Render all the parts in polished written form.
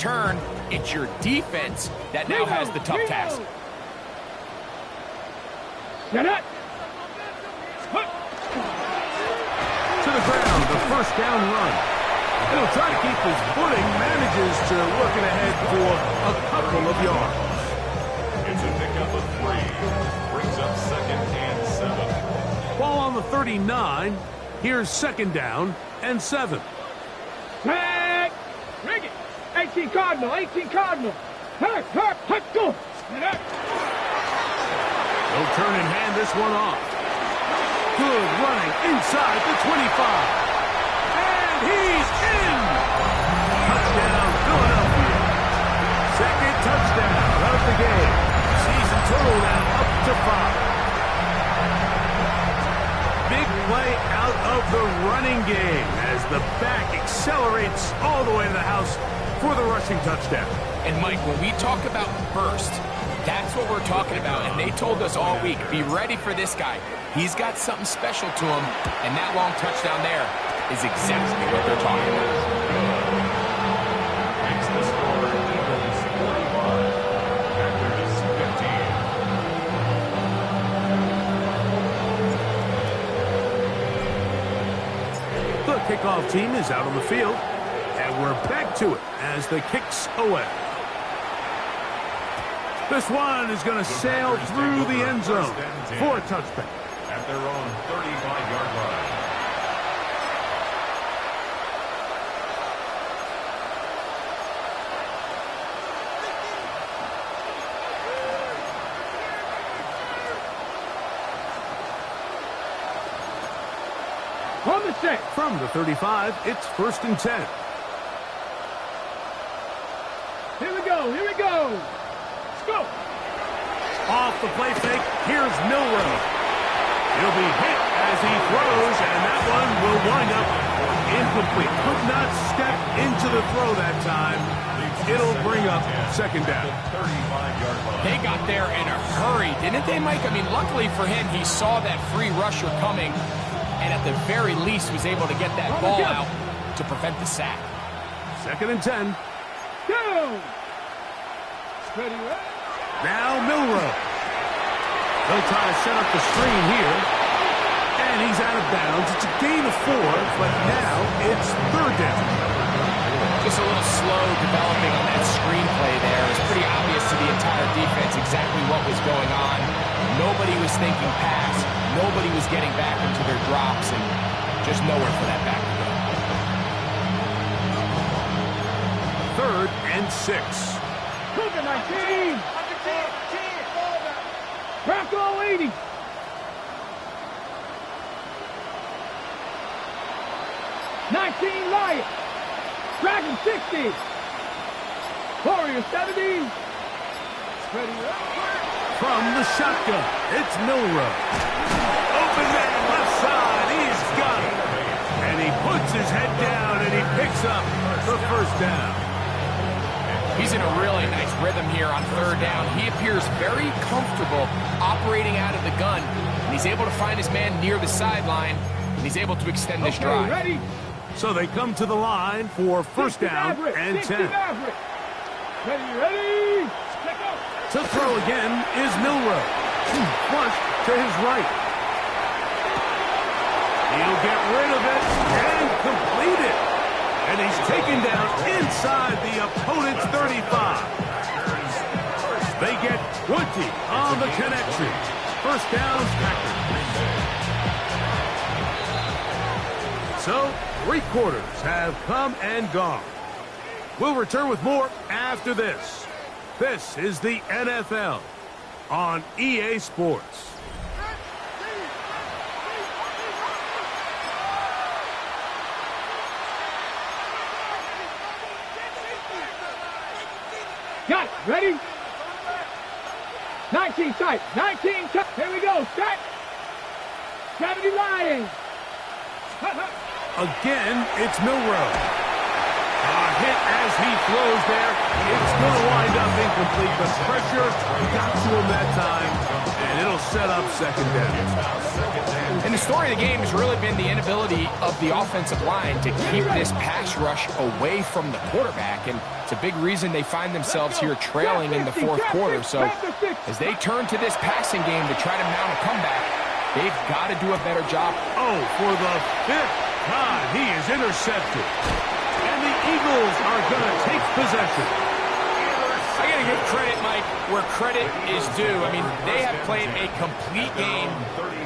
return. It's your defense that now has the tough task. Get it. To the ground, the first down run. And he'll try to keep his footing, manages to work it ahead for a couple of yards. It's a pickup of 3. Brings up 2nd and 7. Ball on the 39. Here's 2nd down and 7. Tag. Bring it. 18 Cardinal. 18 Cardinal. Hurt. Let's go. They'll turn and hand this one off. Good running inside the 25. And he's in. Touchdown, Philadelphia. 2nd touchdown of the game. Season total now up to 5. Big play out of the running game as the back accelerates all the way to the house for the rushing touchdown. And Mike, when we talk about burst, that's what we're talking about. And they told us all week, be ready for this guy. He's got something special to him, and that long touchdown there is exactly what they're talking about. Makes the score Eagles 41, Packers 15. The kickoff team is out on the field, and we're back to it as the kick's away. This one is going to sail through the end zone for a touchback. At their own 35-yard line. On the set. From the 35, it's 1st and 10. Here we go. Let's go. Off the play fake, here's Milroe. He'll be hit as he throws, and that one will wind up incomplete. Could not step into the throw that time. It'll bring up 2nd down. 35-yard line. They got there in a hurry, didn't they, Mike? I mean, luckily for him, he saw that free rusher coming, and at the very least was able to get that ball out to prevent the sack. 2nd and 10. Go. Ready, right? Now Milroe. They'll try to set up the screen here. And he's out of bounds. It's a gain of 4, but now it's 3rd down. Just a little slow developing on that screenplay there. It's pretty obvious to the entire defense exactly what was going on. Nobody was thinking pass. Nobody was getting back into their drops, and just nowhere for that back to go. 3rd and 6. Cougar 19. Bronco 80. Lions. Dragon 60. Warrior 70. Ready up. From the shotgun, it's Milroe. Open man, left side, he's got it. And he puts his head down and he picks up the 1st down. He's in a really nice rhythm here on 3rd down. He appears very comfortable operating out of the gun, and he's able to find his man near the sideline, and he's able to extend this drive. Ready? So they come to the line for 1st down and 10. Ready? To throw again is Milroe. Flush to his right. He'll get rid of it and complete it. And he's taken down inside the opponent's 35. They get 20 on the connection. 1st down, Packers. So, 3 quarters have come and gone. We'll return with more after this. This is the NFL on EA Sports. Got it. Ready? 19 tight. 19 tight. Here we go. Set. 70 Lions. Again, it's Milroe. A hit as he throws there. It's going to wind up incomplete. The pressure got to him that time, and it'll set up second down. And the story of the game has really been the inability of the offensive line to keep this pass rush away from the quarterback, and it's a big reason they find themselves here trailing in the fourth quarter. So as they turn to this passing game to try to mount a comeback, they've got to do a better job. Oh, for the fifth time, he is intercepted. And the Eagles are going to take possession. I got to give credit, Mike, where credit is due. I mean, they have played a complete game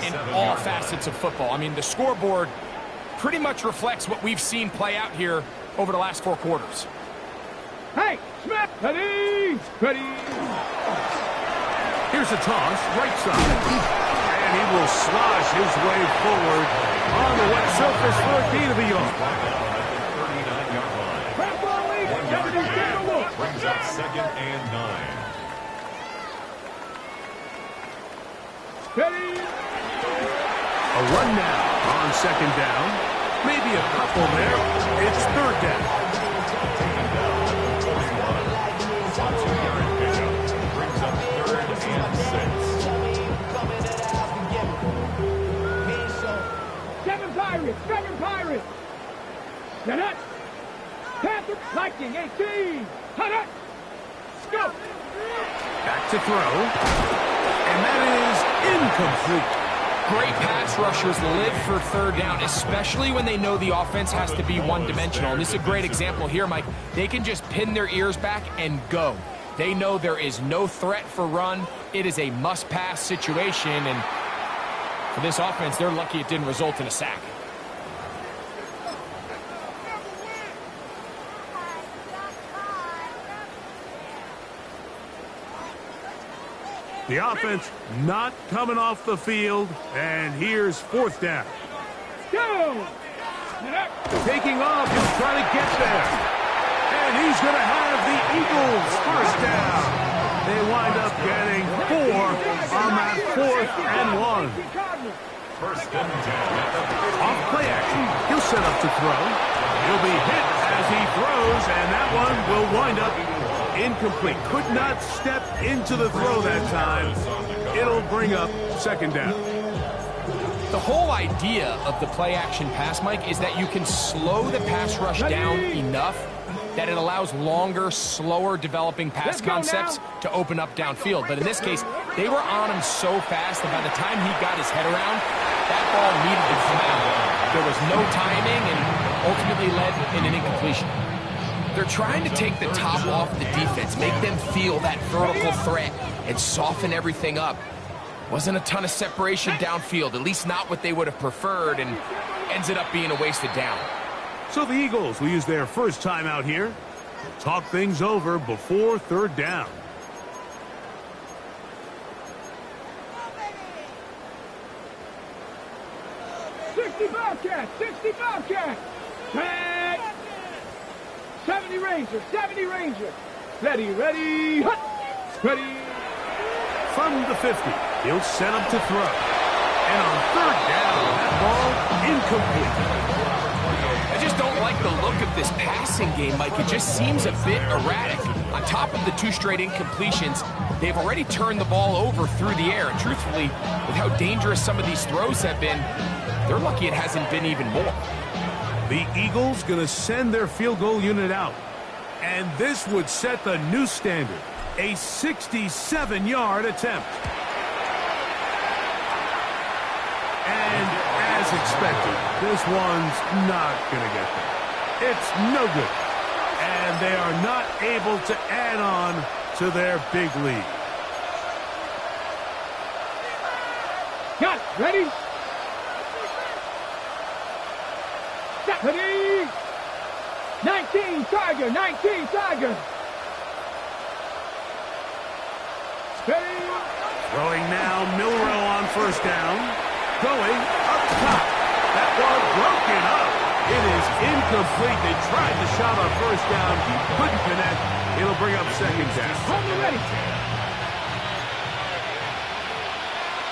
in all facets of football. I mean, the scoreboard pretty much reflects what we've seen play out here over the last 4 quarters. Hey, Smith, ready, ready. Here's a toss, right side. And he will slosh his way forward on the wet surface for a gain of a yard. Brings up second and 9. Ready. A run now on second down. Maybe a couple there. It's third down. Brings up third and 6. Seven Pirates. Set up. Panther, Viking, 18. Hut up. Go. Back to throw. And that is incomplete. Great pass rushers live for third down, especially when they know the offense has to be one-dimensional. And this is a great example here, Mike. They can just pin their ears back and go. They know there is no threat for run. It is a must-pass situation. And for this offense, they're lucky it didn't result in a sack. The offense not coming off the field, and here's fourth down. Go. Taking off, he's trying to get there. And he's going to have the Eagles first down. They wind up getting 4 on that 4th and 1. First and 10. Off play action, he'll set up to throw. He'll be hit as he throws, and that one will wind up incomplete. Could not step into the throw that time. It'll bring up second down. The whole idea of the play-action pass, Mike, is that you can slow the pass rush down enough that it allows longer, slower developing pass concepts to open up downfield. But in this case, they were on him so fast that by the time he got his head around, that ball needed to come out. There was no timing and ultimately led in an incompletion. They're trying to take the top off the defense, make them feel that vertical threat, and soften everything up. Wasn't a ton of separation downfield, at least not what they would have preferred, and ends up being a wasted down. So the Eagles will use their first time out here. Talk things over before third down. Bobcats, 60 Bobcats. Tag. 70 Rangers. Ready, hut. Ready. From the 50, he'll set up to throw. And on third down, that ball incomplete. I just don't like the look of this passing game, Mike. It just seems a bit erratic. On top of the 2 straight incompletions, they've already turned the ball over through the air. And truthfully, with how dangerous some of these throws have been, they're lucky it hasn't been even more. The Eagles going to send their field goal unit out. And this would set the new standard. A 67-yard attempt. And as expected, this one's not going to get there. It's no good. And they are not able to add on to their big lead. Got it. Ready? Ready? 19 Tiger. Ready? Throwing now, Milroe on first down. Going up top. That one broken up. It is incomplete. They tried the shot on first down. Couldn't connect. It'll bring up second down. Hold it ready.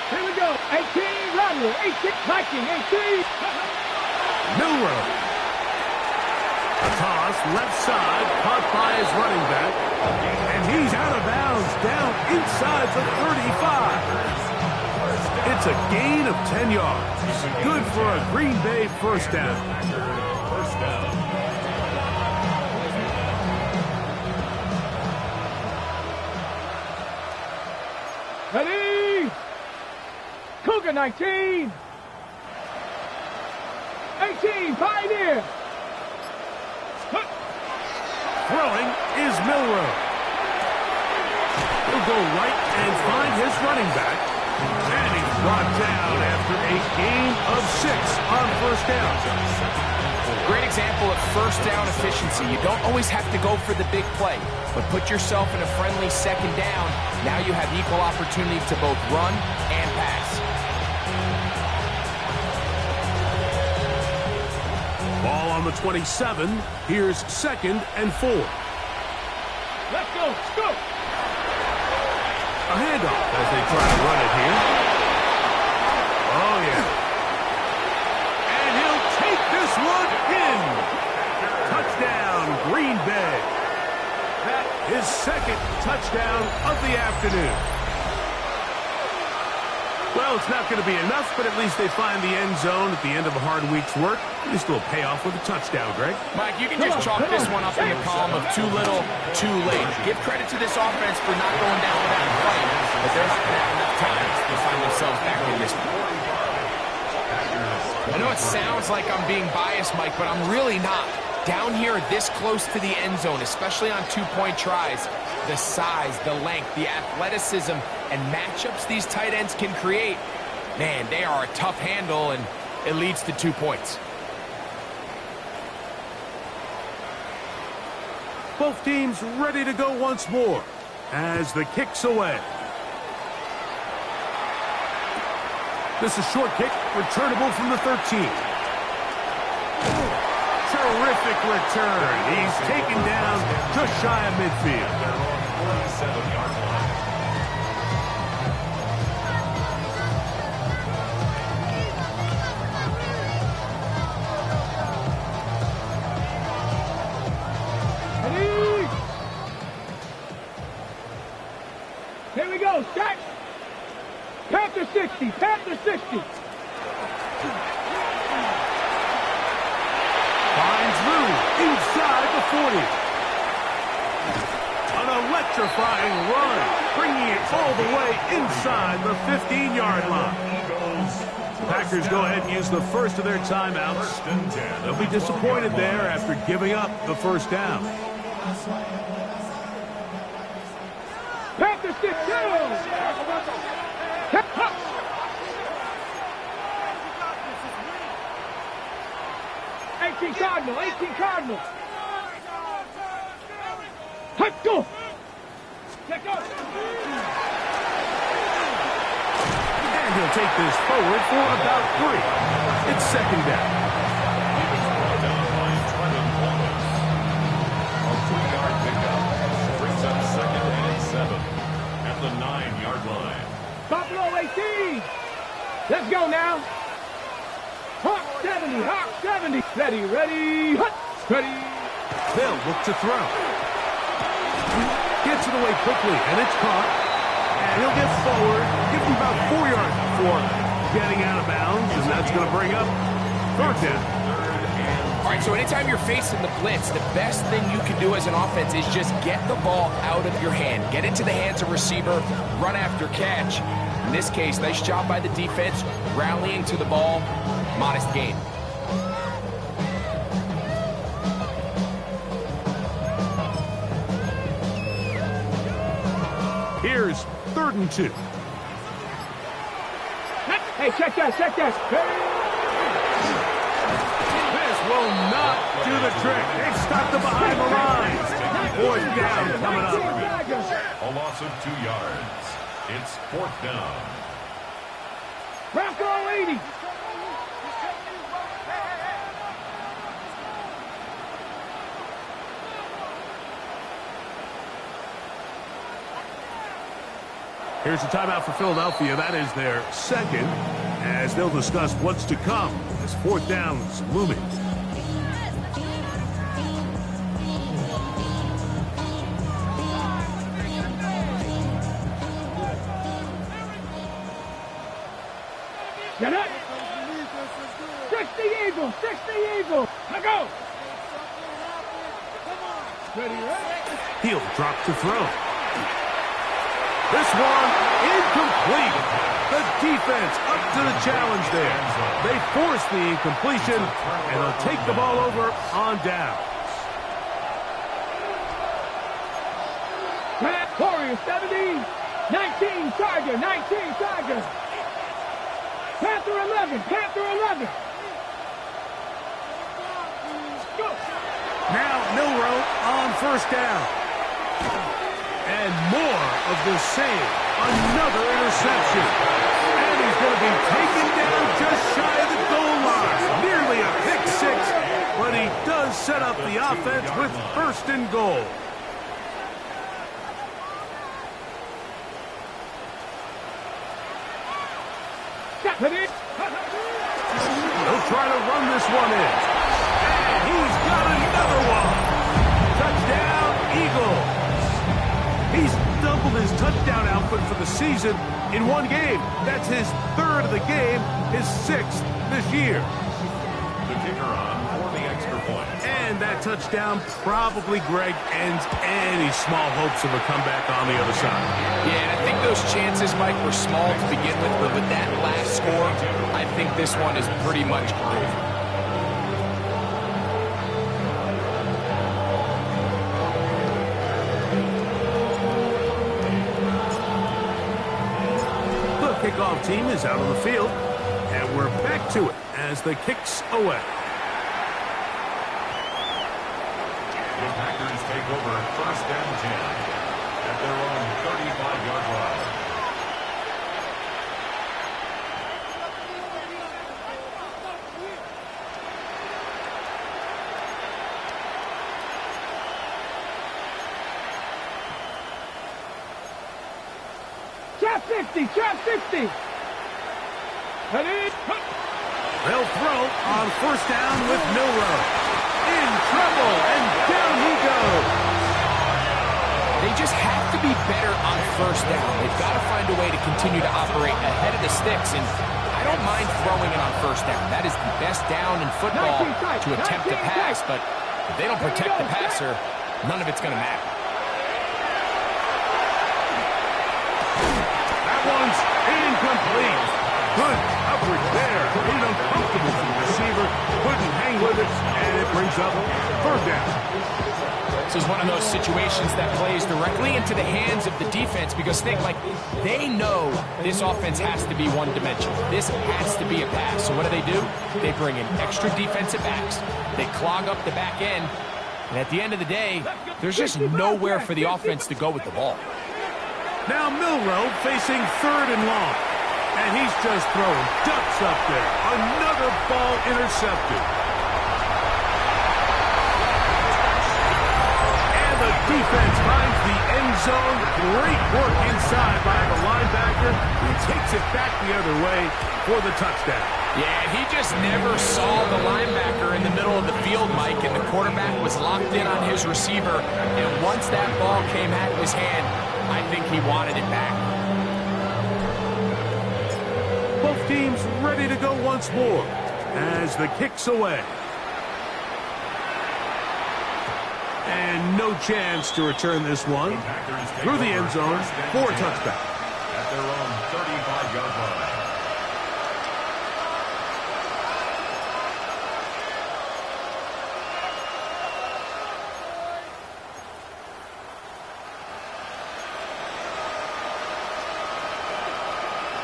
Here we go. 18 Rodwell. 18 Viking. 18. Milroe. A toss, left side, caught by his running back. And he's out of bounds, down inside the 35. It's a gain of 10 yards. Good for a Green Bay first down. First down. Ready? Cougar 19. 18, Pioneer. Throwing is Milroe. He'll go right and find his running back. And he's brought down after a gain of 6 on first down. Great example of first down efficiency. You don't always have to go for the big play, but put yourself in a friendly second down. Now you have equal opportunity to both run and pass. Ball on the 27. Here's 2nd and 4. Let's go. Go. A handoff as they try to run it here. Oh, yeah. And he'll take this one in. Touchdown, Green Bay. His 2nd touchdown of the afternoon. Well, it's not going to be enough, but at least they find the end zone at the end of a hard week's work. At least it'll pay off with a touchdown, Greg. Mike, you can just chalk this one up in the column of too little, too late. Give credit to this offense for not going down without a fight, but they're not going to have enough time to find themselves back in this one. I know it sounds like I'm being biased, Mike, but I'm really not. Down here this close to the end zone, especially on two-point tries, the size, the length, the athleticism, and matchups these tight ends can create, man, they are a tough handle, and it leads to 2 points. Both teams ready to go once more as the kick's away. This is short kick, returnable from the 13. Terrific return. He's taken down just shy of midfield. 47-yard line. Ready? Here we go. Set. Panther 60. Panther 60. Finds Lou inside the 40. An electrifying run, bringing it all the way inside the 15-yard line. Packers go ahead and use the first of their timeouts. They'll be disappointed there after giving up the first down. Panther 6. 18 Cardinal, 18 Cardinal. Let's go. Check out. And he'll take this forward for about 3. It's 2nd down. He was brought down by Trevin Wallace. A 2-yard pickup brings up 2nd and 7 at the 9-yard line. Buffalo 18. Let's go now. Hawk 70, Hawk 70. Ready, ready, hut, ready. They'll look to throw. Gets it away quickly, and it's caught. And he'll get forward, give him about 4 yards before getting out of bounds, and that's going to bring up 3rd down. All right, so anytime you're facing the blitz, the best thing you can do as an offense is just get the ball out of your hand. Get into the hands of receiver, run after catch. In this case, nice job by the defense, rallying to the ball, modest gain. Here's 3rd and 2. Hey, check that, check that. This will not do the trick. They've stopped them behind the line. 4th down coming up. A loss of 2 yards. It's 4th down. Bronco 80. Here's a timeout for Philadelphia. That is their 2nd, as they'll discuss what's to come as 4th down's looming. Get it. 60 Eagles. 60 Eagles. Now go. Ready, ready. He'll drop to throw. This one incomplete. The defense up to the challenge there. They force the incompletion, and they'll take the ball over on down. Warriors 70, 19 Charger, 19 Charger. Panther 11, Panther 11. Go. Now Milroe on first down. And more of the same. Another interception. And he's going to be taken down just shy of the goal line. Nearly a pick six, but he does set up the offense with first and goal. He'll try to run this one in. And he's got another one. Touchdown, Eagles. He's doubled his touchdown output for the season in one game. That's his third of the game, his sixth this year. The kicker on for the extra point. And that touchdown probably, Greg, ends any small hopes of a comeback on the other side. Yeah, and I think those chances, Mike, were small to begin with, but with that last score, I think this one is pretty much over. The kickoff team is out on the field, and we're back to it as the kick's away. The Packers take over first down 10 at their own 35-yard line. Trap 60, trap 60. Ready? They'll throw on first down with Milroe. In trouble, and down he goes. They just have to be better on first down. They've got to find a way to continue to operate ahead of the sticks, and I don't mind throwing it on first down. That is the best down in football to attempt to pass, but if they don't protect the passer, none of it's going to matter. That one's incomplete. Good coverage there. Made it uncomfortable for the receiver. Couldn't hang with it, and it brings up third down. This is one of those situations that plays directly into the hands of the defense because they know this offense has to be one-dimensional. This has to be a pass. So what do? They bring in extra defensive backs. They clog up the back end. And at the end of the day, there's just nowhere for the offense to go with the ball. Now Milroe facing third and long. And he's just throwing ducks up there. Another ball intercepted. And the defense finds the end zone. Great work inside by the linebacker, who takes it back the other way for the touchdown. Yeah, he just never saw the linebacker in the middle of the field, Mike, and the quarterback was locked in on his receiver. And once that ball came out of his hand, I think he wanted it back. Both teams ready to go once more as the kick's away. And no chance to return this one through the end zone for a touchback. At their own 35-yard line.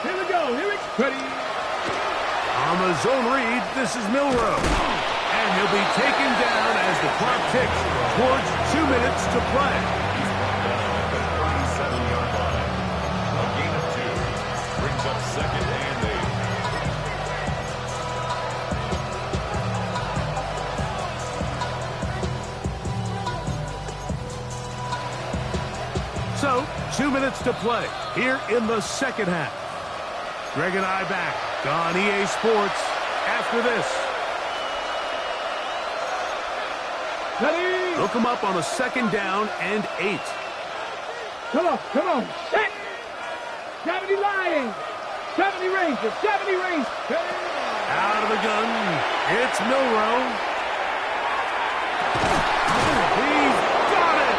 Here we go. Here we go. Ready? On the zone read, this is Milroe. And he'll be taken down as the clock ticks towards 2 minutes to play. He's brought down at the 37-yard line. A gain of 2 brings up second and 8. So, 2 minutes to play here in the second half. Greg and I back on EA Sports after this. Ready? They'll come up on a second down and 8. Come on, come on. Set. Gravity lying. 70 Ranger, 70 Ranger. Out of the gun, it's Milrow. He's got it!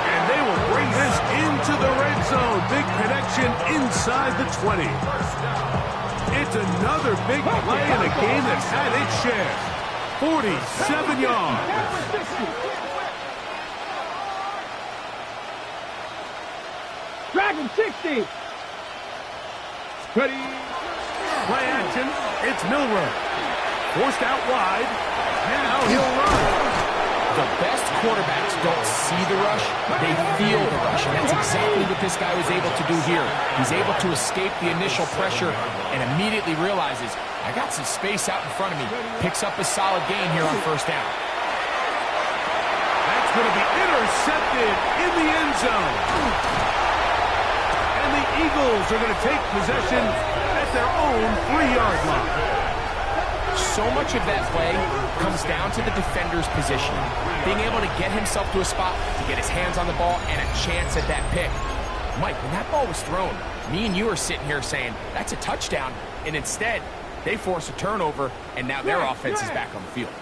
And they will bring this into the red zone. Big connection inside the 20. It's another big play in a game that had its share. 47 yards. Dragon 60. Ready. Play action. It's Milrow. Forced out wide. Now he'll run. The best quarterbacks don't see the rush, they feel the rush, and that's exactly what this guy was able to do here. He's able to escape the initial pressure and immediately realizes, I got some space out in front of me. Picks up a solid gain here on first down. That's going to be intercepted in the end zone. And the Eagles are going to take possession at their own 3-yard line. So much of that play comes down to the defender's position. Being able to get himself to a spot, to get his hands on the ball, and a chance at that pick. Mike, when that ball was thrown, me and you are sitting here saying, that's a touchdown. And instead, they force a turnover, and now their offense is back on the field.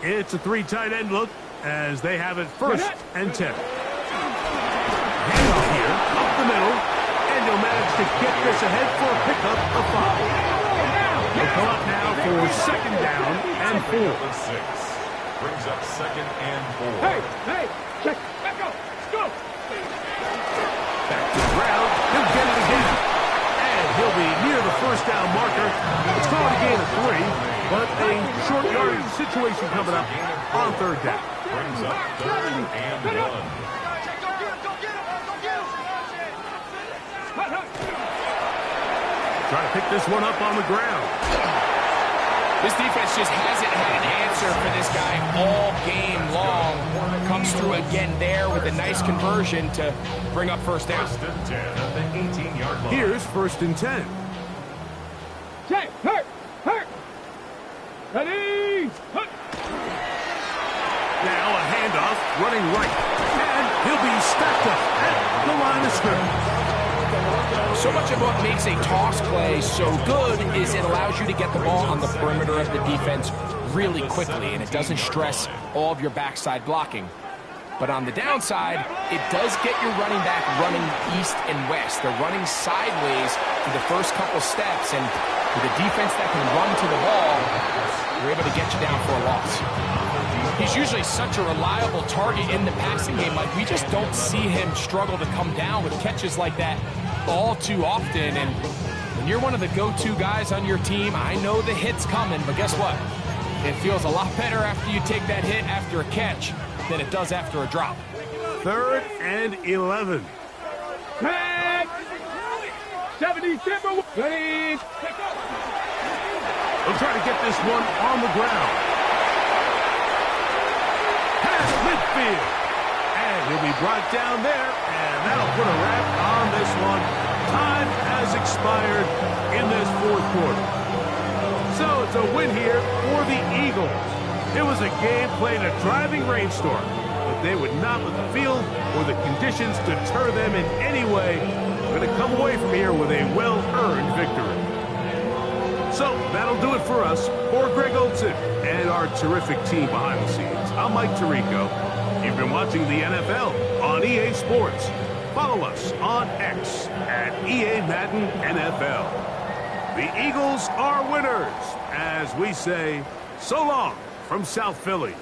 It's a 3 tight end look as they have it 1st and 10. Handoff here, up the middle, and you'll manage to get this ahead for a pickup of 5. They'll pull up now for 2nd down and 4. Brings up 2nd and 4. Hey, check. Back up. Let's go. Back to the ground. He'll get it again. And he'll be near the 1st down marker. It's called a gain of 3, but a short yardage situation coming up on 3rd down. Brings up 3rd and 1. Trying to pick this one up on the ground. This defense just hasn't had an answer for this guy all game long. Comes through again there with a nice conversion to bring up first down. 1st and 10 at the 18-yard line. Here's 1st and 10. Check. Hurt. Ready. Hut. Now a handoff, running right. And he'll be stacked up at the line of scrimmage. So much of what makes a toss play so good is it allows you to get the ball on the perimeter of the defense really quickly, and it doesn't stress all of your backside blocking. But on the downside, it does get your running back running east and west. They're running sideways for the first couple steps, and with a defense that can run to the ball, they're able to get you down for a loss. He's usually such a reliable target in the passing game. Like, we just don't see him struggle to come down with catches like that all too often. And when you're one of the go-to guys on your team, I know the hit's coming, but guess what? It feels a lot better after you take that hit after a catch than it does after a drop. 3rd and 11. Tag. 70 Timber. Ready. They'll try to get this one on the ground. Pass midfield. And he'll be brought down there, and that'll put a wrap on this one. Time has expired in this 4th quarter. So it's a win here for the Eagles. It was a game played in a driving rainstorm, but they would not let the field or the conditions deter them in any way. They're going to come away from here with a well-earned victory. So that'll do it for us. For Greg Olson and our terrific team behind the scenes, I'm Mike Tirico. You've been watching the NFL on EA Sports. Follow us on X at EA Madden NFL. The Eagles are winners, as we say, so long from South Philly.